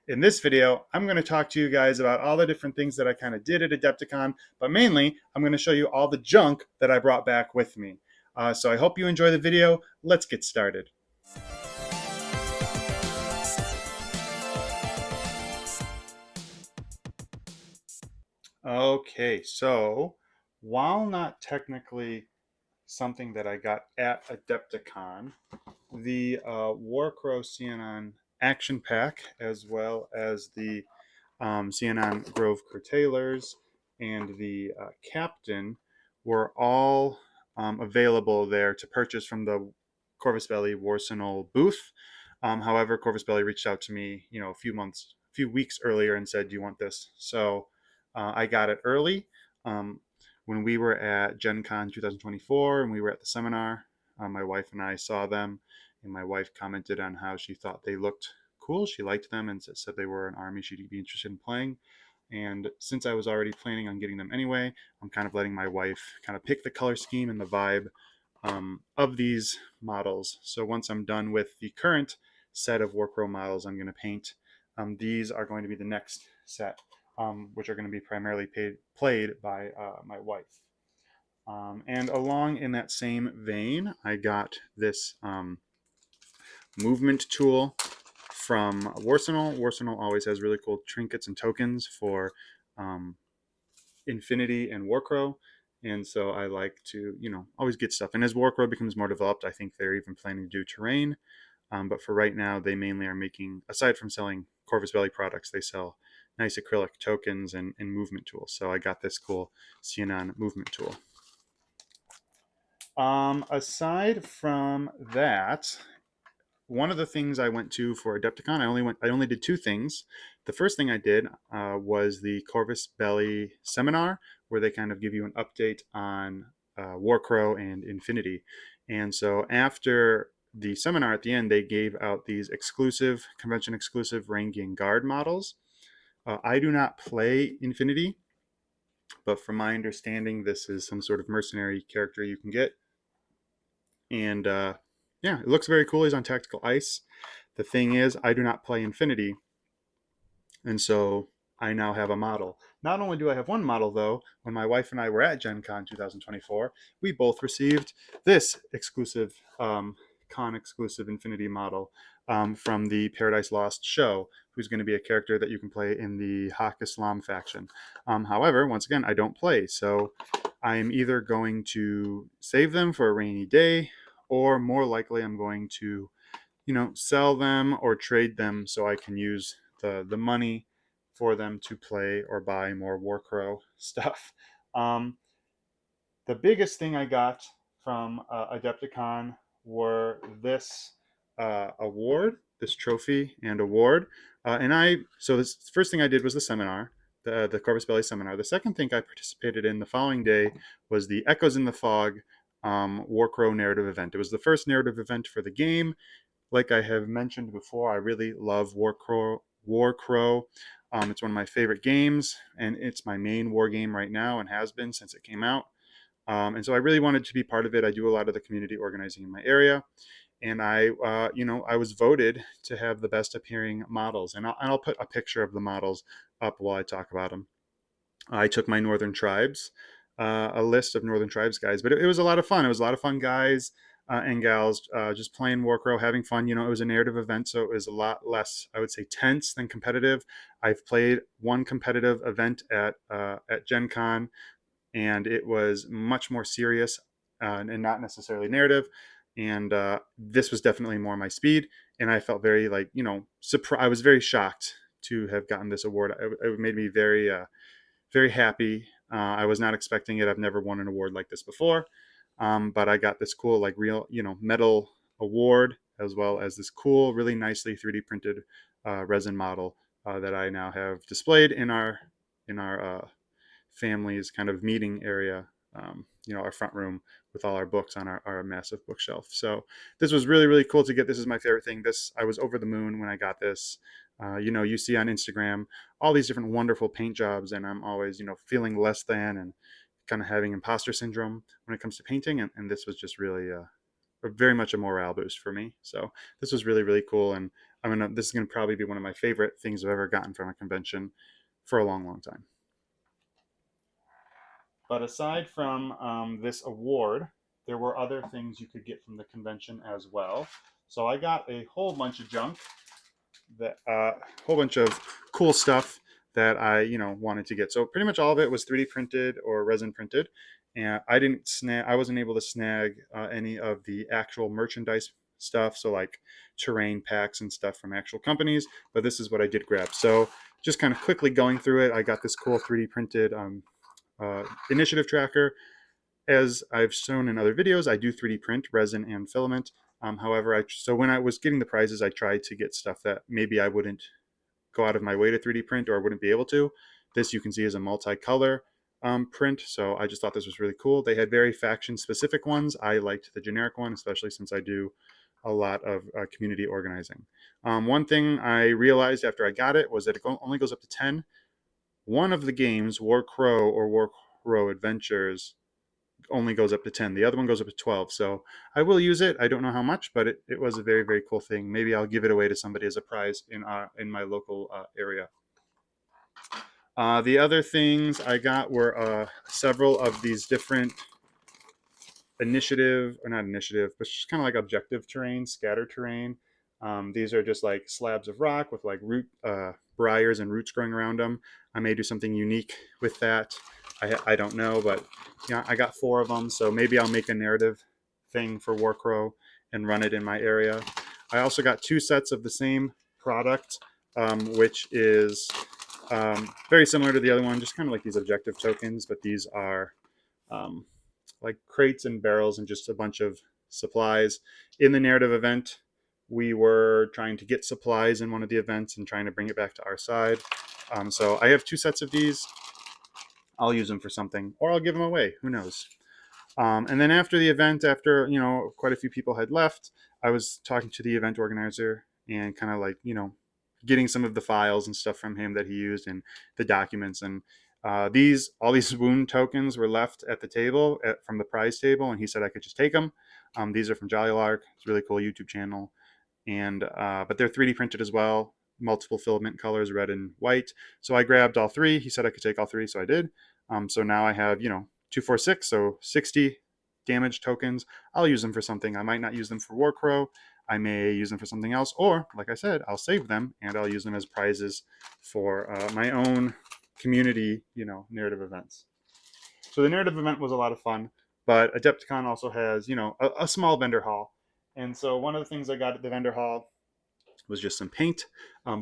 In this video, I'm going to talk to you guys about all the different things that I kind of did at Adepticon, but mainly I'm going to show you all the junk that I brought back with me. So I hope you enjoy the video. Let's get started. Okay, so while not technically something that I got at Adepticon, the Warcrow CNN Action Pack, as well as the CNN Grove Curtailers and the Captain, were all available there to purchase from the Corvus Belli Warsenal booth. However, Corvus Belli reached out to me, a few weeks earlier and said, "Do you want this?" So I got it early. Um, when we were at Gen Con 2024 and we were at the seminar, my wife and I saw them, and my wife commented on how she thought they looked cool. She liked them and said they were an army she'd be interested in playing. And since I was already planning on getting them anyway, I'm kind of letting my wife kind of pick the color scheme and the vibe of these models. So once I'm done with the current set of Warcrow models I'm going to paint, these are going to be the next set, which are going to be primarily played by my wife. And along in that same vein, I got this movement tool from Warsenal. Warsenal always has really cool trinkets and tokens for um, Infinity and Warcrow. And so I like to, always get stuff. And as Warcrow becomes more developed, I think they're even planning to do terrain. But for right now, they mainly are making, aside from selling Corvus Belli products, they sell nice acrylic tokens and movement tools. So I got this cool CNN movement tool. Aside from that, one of the things I went to for Adepticon, I only did two things. The first thing I did was the Corvus Belli seminar, where they kind of give you an update on Warcrow and Infinity. And so after the seminar at the end, they gave out these convention exclusive Rangian Guard models. I do not play Infinity, but from my understanding, this is some sort of mercenary character you can get. And yeah, it looks very cool. He's on tactical ice. The thing is, I do not play Infinity, and so I now have a model. Not only do I have one model, though, when my wife and I were at Gen Con 2024, we both received this con exclusive Infinity model from the Paradise Lost show, who's going to be a character that you can play in the Hak Islam faction. However, once again, I don't play, so I'm either going to save them for a rainy day, or more likely I'm going to sell them or trade them so I can use the money for them to play or buy more Warcrow stuff. Um, the biggest thing I got from Adepticon were this this trophy and award. So this first thing I did was the seminar, the Corvus Belli seminar. The second thing I participated in the following day was the Echoes in the Fog Warcrow narrative event. It was the first narrative event for the game. Like I have mentioned before, I really love Warcrow. It's one of my favorite games, and it's my main war game right now and has been since it came out. And so I really wanted to be part of it. I do a lot of the community organizing in my area, and I was voted to have the best appearing models. And I'll put a picture of the models up while I talk about them. I took my Northern Tribes, a list of Northern Tribes guys, but it was a lot of fun. It was a lot of fun guys and gals just playing Warcrow, having fun. It was a narrative event, so it was a lot less, I would say, tense than competitive. I've played one competitive event at Gen Con, and it was much more serious and not necessarily narrative. And this was definitely more my speed, and I felt very surprised. I was very shocked to have gotten this award. It made me very happy. I was not expecting it. I've never won an award like this before, but I got this cool, real, metal award, as well as this cool, really nicely 3D printed resin model that I now have displayed in our family's kind of meeting area. Our front room with all our books on our massive bookshelf. So this was really, really cool to get. This is my favorite thing. I was over the moon when I got this. You see on Instagram all these different wonderful paint jobs, and I'm always, feeling less than and kind of having imposter syndrome when it comes to painting. And this was just really very much a morale boost for me. So this was really, really cool. And This is gonna probably be one of my favorite things I've ever gotten from a convention for a long, long time. But aside from this award, there were other things you could get from the convention as well. So I got a whole bunch of junk, that whole bunch of cool stuff that I wanted to get. So pretty much all of it was 3D printed or resin printed, and I wasn't able to snag any of the actual merchandise stuff. So like terrain packs and stuff from actual companies, but this is what I did grab. So just kind of quickly going through it, I got this cool 3D printed initiative tracker. As I've shown in other videos, I do 3D print resin and filament. However, so when I was getting the prizes, I tried to get stuff that maybe I wouldn't go out of my way to 3D print or I wouldn't be able to. This you can see is a multicolor print, so I just thought this was really cool. They had very faction specific ones. I liked the generic one, especially since I do a lot of community organizing. One thing I realized after I got it was that it only goes up to 10. One of the games, Warcrow or Warcrow Adventures, only goes up to 10. The other one goes up to 12. So I will use it. I don't know how much, but it was a very, very cool thing. Maybe I'll give it away to somebody as a prize in my local area. The other things I got were several of these different initiative, or not initiative, but just kind of like objective terrain, scatter terrain. These are just like slabs of rock with like briars and roots growing around them. I may do something unique with that. I don't know, but I got 4 of them, so maybe I'll make a narrative thing for Warcrow and run it in my area. I also got 2 sets of the same product, which is very similar to the other one, just kind of like these objective tokens, but these are um, like crates and barrels and just a bunch of supplies. In the narrative event, we were trying to get supplies in one of the events and trying to bring it back to our side. So I have 2 sets of these. I'll use them for something, or I'll give them away. Who knows? And then after the event, after quite a few people had left, I was talking to the event organizer and kind of like getting some of the files and stuff from him that he used and the documents. And all these wound tokens were left at the table from the prize table, and he said I could just take them. These are from Jolly Lark. It's a really cool YouTube channel, and but they're 3D printed as well. Multiple filament colors, red and white. So I grabbed all 3. He said I could take all 3, so I did. So now I have 246, so 60 damage tokens. I'll use them for something. I might not use them for Warcrow. I may use them for something else, or like I said, I'll save them and I'll use them as prizes for my own community, narrative events. So the narrative event was a lot of fun, but Adepticon also has, a small vendor hall. And so one of the things I got at the vendor hall was just some paint.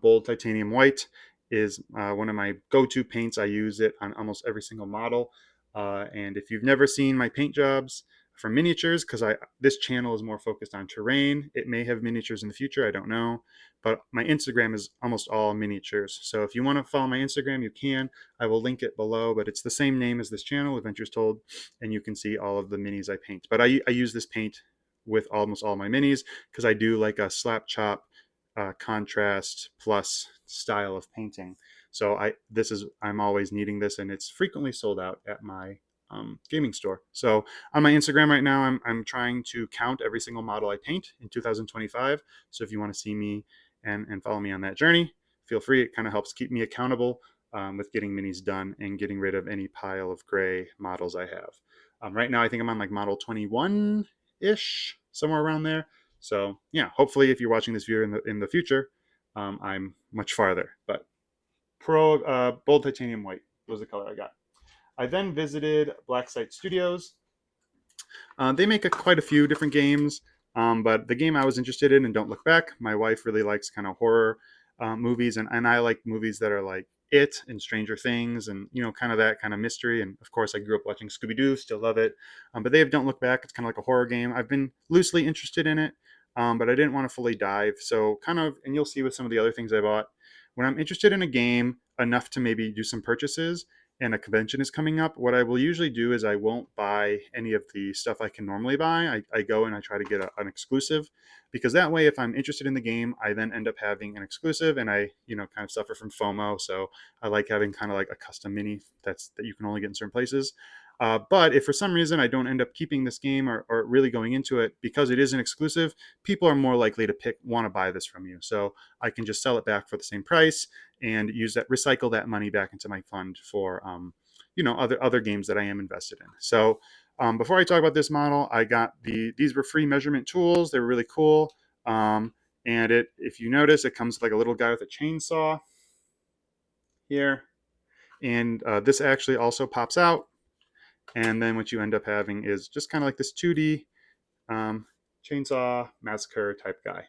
Bold titanium white is one of my go-to paints. I use it on almost every single model. And if you've never seen my paint jobs for miniatures, because this channel is more focused on terrain, it may have miniatures in the future, I don't know. But my Instagram is almost all miniatures. So if you want to follow my Instagram, you can. I will link it below, but it's the same name as this channel, Adventures Told, and you can see all of the minis I paint. But I use this paint with almost all my minis because I do like a slap chop contrast plus style of painting. So I'm always needing this, and it's frequently sold out at my gaming store. So on my Instagram right now, I'm trying to count every single model I paint in 2025. So if you want to see me and follow me on that journey, feel free. It kind of helps keep me accountable with getting minis done and getting rid of any pile of gray models I have. Right now, I think I'm on like model 21 ish, somewhere around there. So yeah, hopefully, if you're watching this video in the future, I'm much farther. But bold titanium white was the color I got. I then visited Black Site Studios. They make quite a few different games, but the game I was interested in, and Don't Look Back, my wife really likes kind of horror movies, and I like movies that are like It and Stranger Things, and kind of that kind of mystery. And of course, I grew up watching Scooby Doo, still love it. But they have Don't Look Back. It's kind of like a horror game. I've been loosely interested in it, but I didn't want to fully dive. So kind of, and you'll see with some of the other things I bought, when I'm interested in a game enough to maybe do some purchases, and a convention is coming up, what I will usually do is I won't buy any of the stuff I can normally buy. I go and I try to get an exclusive, because that way, if I'm interested in the game, I then end up having an exclusive, and I, kind of suffer from FOMO. So I like having kind of like a custom mini that you can only get in certain places. But if for some reason I don't end up keeping this game or really going into it because it is an exclusive, people are more likely to want to buy this from you. So I can just sell it back for the same price and recycle that money back into my fund for other games that I am invested in. So before I talk about this model, I got these were free measurement tools. They were really cool. And if you notice, it comes with like a little guy with a chainsaw here. And this actually also pops out. And then what you end up having is just kind of like this 2D um, Chainsaw Massacre type guy.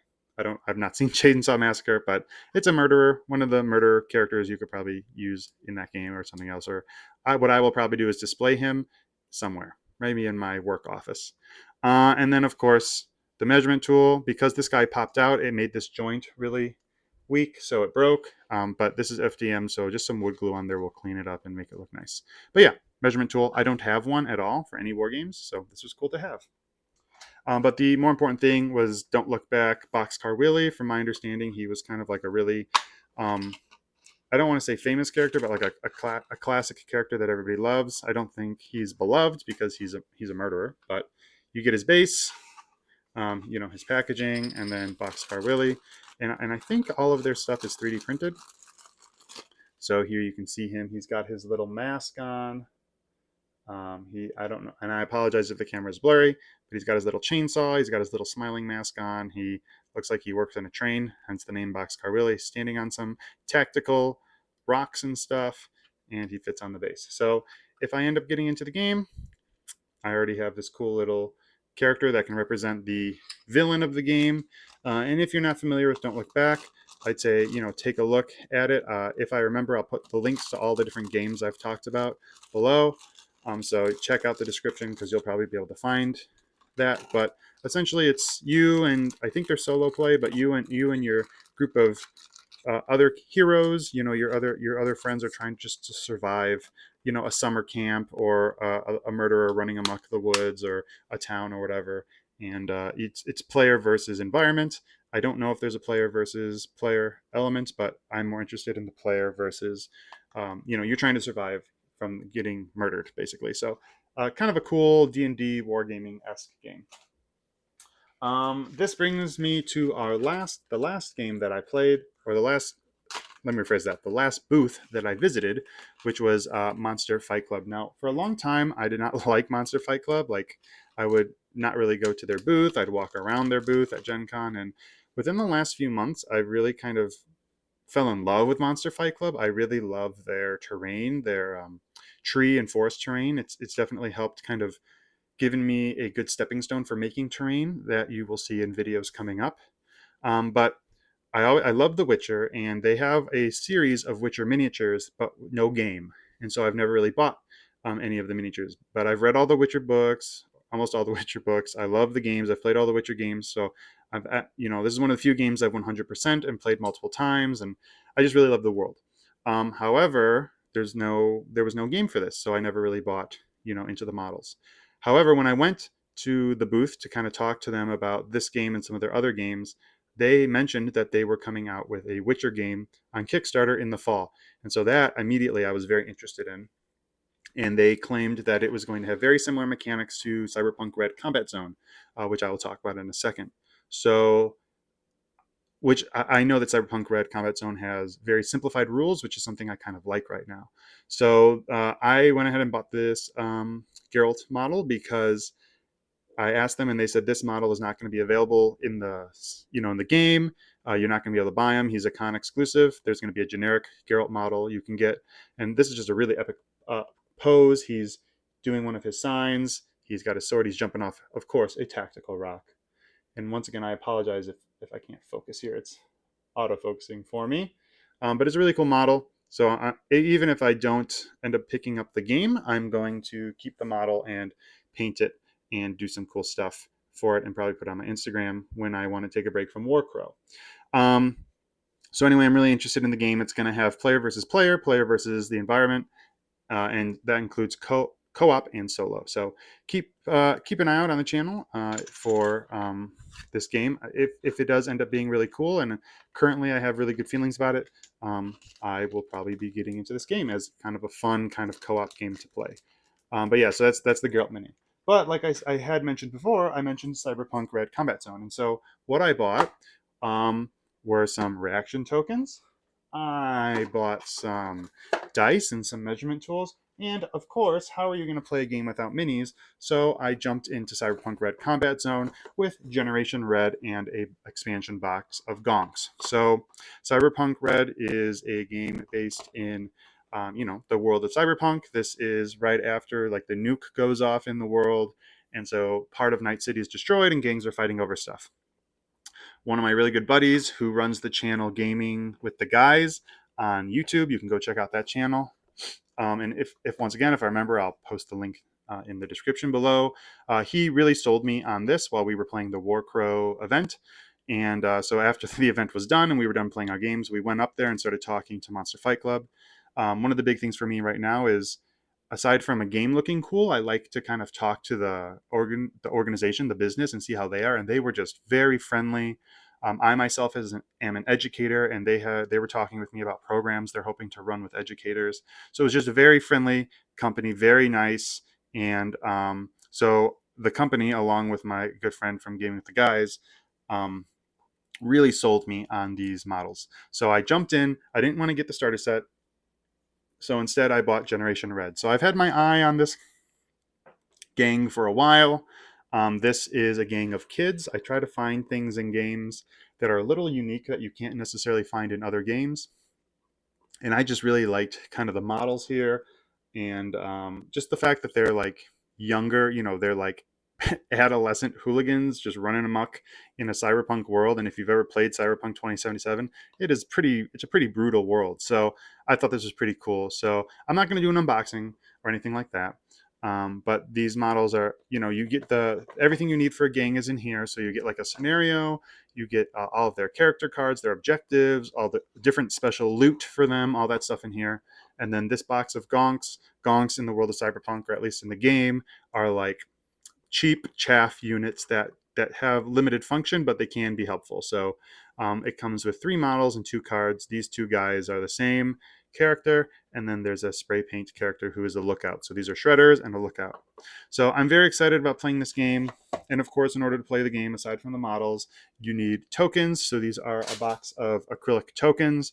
I've not seen Chainsaw Massacre, but it's a murderer, one of the murder characters you could probably use in that game or something else. Or what I will probably do is display him somewhere, maybe in my work office. And then, of course, the measurement tool, because this guy popped out, it made this joint really weak, so it broke. But this is FDM, so just some wood glue on there will clean it up and make it look nice. But yeah, measurement tool. I don't have one at all for any war games, so this was cool to have. But the more important thing was Don't Look Back, Boxcar Willie. From my understanding, he was kind of like a really, I don't want to say famous character, but like a classic character that everybody loves. I don't think he's beloved because he's a murderer, but you get his base, his packaging, and then Boxcar Willie. And I think all of their stuff is 3D printed. So here you can see him. He's got his little mask on. I don't know, and I apologize if the camera is blurry, but he's got his little chainsaw. He's got his little smiling mask on. He looks like he works on a train, hence the name Boxcar Willie, standing on some tactical rocks and stuff, and he fits on the base. So if I end up getting into the game, I already have this cool little character that can represent the villain of the game. And if you're not familiar with Don't Look Back, I'd say, take a look at it. If I remember, I'll put the links to all the different games I've talked about below. So check out the description because you'll probably be able to find that. But essentially, it's you and I think they're solo play, but you and your group of other heroes. Your other friends are trying just to survive. A summer camp or a murderer running amok the woods or a town or whatever. And it's player versus environment. I don't know if there's a player versus player element, but I'm more interested in the player versus, you're trying to survive from getting murdered, basically. So kind of a cool D&D wargaming-esque game. This brings me to the last game that I played, or let me rephrase that, the last booth that I visited, which was Monster Fight Club. Now, for a long time, I did not like Monster Fight Club. Like, I would not really go to their booth. I'd walk around their booth at Gen Con, and within the last few months, I really kind of fell in love with Monster Fight Club. I really love their terrain, their tree and forest terrain. It's definitely helped kind of given me a good stepping stone for making terrain that you will see in videos coming up. But I love The Witcher, and they have a series of Witcher miniatures, but no game. And so I've never really bought any of the miniatures. But I've read all the Witcher books, almost all the Witcher books. I love the games. I've played all the Witcher games. So this is one of the few games I've 100% and played multiple times, and I just really love the world. However, there was no game for this, so I never really bought into the models. However, when I went to the booth to kind of talk to them about this game and some of their other games, they mentioned that they were coming out with a Witcher game on Kickstarter in the fall. And so that immediately I was very interested in. And they claimed that it was going to have very similar mechanics to Cyberpunk Red Combat Zone, which I will talk about in a second. So, which I know that Cyberpunk Red Combat Zone has very simplified rules, which is something I kind of like right now. So I went ahead and bought this Geralt model because I asked them, and they said this model is not going to be available in the game. You're not going to be able to buy him. He's a con exclusive. There's going to be a generic Geralt model you can get, and this is just a really epic pose. He's doing one of his signs. He's got his sword. He's jumping off, of course, a tactical rock. And once again, I apologize if I can't focus here. It's auto-focusing for me, but it's a really cool model. So even if I don't end up picking up the game, I'm going to keep the model and paint it and do some cool stuff for it and probably put it on my Instagram when I want to take a break from Warcrow. So anyway, I'm really interested in the game. It's going to have player versus player, player versus the environment, and that includes co-op and solo. So keep an eye out on the channel for this game. If it does end up being really cool, and currently I have really good feelings about it, I will probably be getting into this game as kind of a fun kind of co-op game to play. But yeah, so that's the Geralt mini. But like I had mentioned before, I mentioned Cyberpunk Red Combat Zone, and so what I bought um, were some reaction tokens. I bought some dice and some measurement tools, and of course, how are you going to play a game without minis? So I jumped into Cyberpunk Red Combat Zone with Generation Red and a expansion box of gonks. So Cyberpunk Red is a game based in the world of cyberpunk. This is right after like the nuke goes off in the world, and so part of Night City is destroyed, and gangs are fighting over stuff. One of my really good buddies who runs the channel Gaming with the Guys on YouTube, you can go check out that channel. And if once again, if I remember, I'll post the link in the description below. He really sold me on this while we were playing the Warcrow event. And so after the event was done and we were done playing our games, we went up there and started talking to Monster Fight Club. One of the big things for me right now is, aside from a game looking cool, I like to kind of talk to the organization, the business, and see how they are. And they were just very friendly. I myself am an educator, and they were talking with me about programs they're hoping to run with educators. So it was just a very friendly company, very nice. And so the company, along with my good friend from Gaming with the Guys, um, really sold me on these models. So I jumped in. I didn't want to get the starter set. So instead, I bought Generation Red. So I've had my eye on this gang for a while. This is a gang of kids. I try to find things in games that are a little unique that you can't necessarily find in other games. And I just really liked kind of the models here, and just the fact that they're like younger. They're like adolescent hooligans just running amok in a cyberpunk world. And if you've ever played Cyberpunk 2077, it's a pretty brutal world. So I thought this was pretty cool. So I'm not going to do an unboxing or anything like that. But these models are, you get everything you need for a gang is in here. So you get like a scenario, you get all of their character cards, their objectives, all the different special loot for them, all that stuff in here. And then this box of gonks. Gonks in the world of cyberpunk, or at least in the game, are like cheap chaff units that have limited function, but they can be helpful. So it comes with 3 models and 2 cards. These 2 guys are the same character, and then there's a spray paint character who is a lookout. So these are shredders and a lookout. So I'm very excited about playing this game. And of course, in order to play the game, aside from the models, you need tokens. So these are a box of acrylic tokens,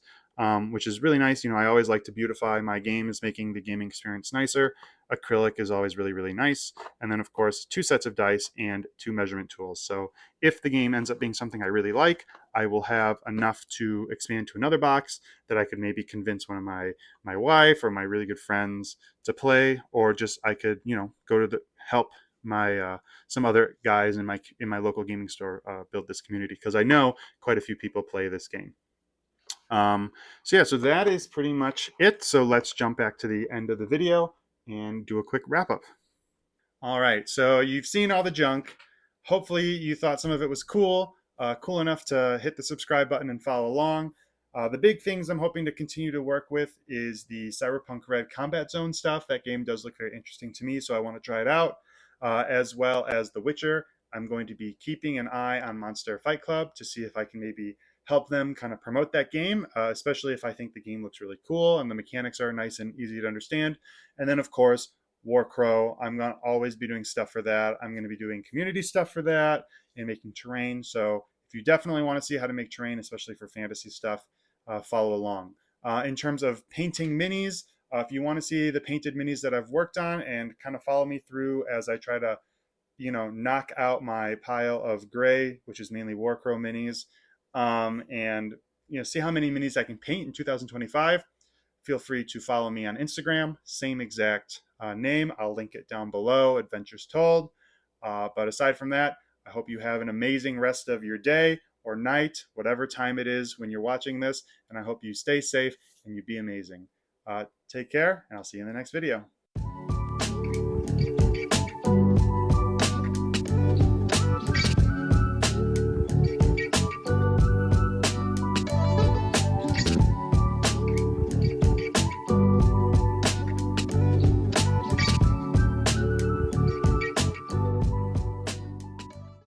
which is really nice. I always like to beautify my games, making the gaming experience nicer. Acrylic is always really, really nice. And then, of course, 2 sets of dice and 2 measurement tools. So if the game ends up being something I really like, I will have enough to expand to another box that I could maybe convince one of my wife or my really good friends to play, or just I could go to the help my some other guys in my local gaming store build this community, because I know quite a few people play this game. So yeah, so that is pretty much it. So let's jump back to the end of the video and do a quick wrap up. All right, so you've seen all the junk. Hopefully, you thought some of it was cool, cool enough to hit the subscribe button and follow along. The big things I'm hoping to continue to work with is the Cyberpunk Red Combat Zone stuff. That game does look very interesting to me, so I want to try it out, as well as The Witcher. I'm going to be keeping an eye on Monster Fight Club to see if I can maybe help them kind of promote that game, especially if I think the game looks really cool and the mechanics are nice and easy to understand. And then, of course, Warcrow. I'm going to always be doing stuff for that. I'm going to be doing community stuff for that and making terrain. So if you definitely want to see how to make terrain, especially for fantasy stuff, follow along. In terms of painting minis, if you want to see the painted minis that I've worked on and kind of follow me through as I try to, knock out my pile of gray, which is mainly Warcrow minis, and see how many minis I can paint in 2025. Feel free to follow me on Instagram, same exact name. I'll link it down below, Adventures Told. But aside from that, I hope you have an amazing rest of your day or night, whatever time it is when you're watching this. And I hope you stay safe and you be amazing. Take care, and I'll see you in the next video.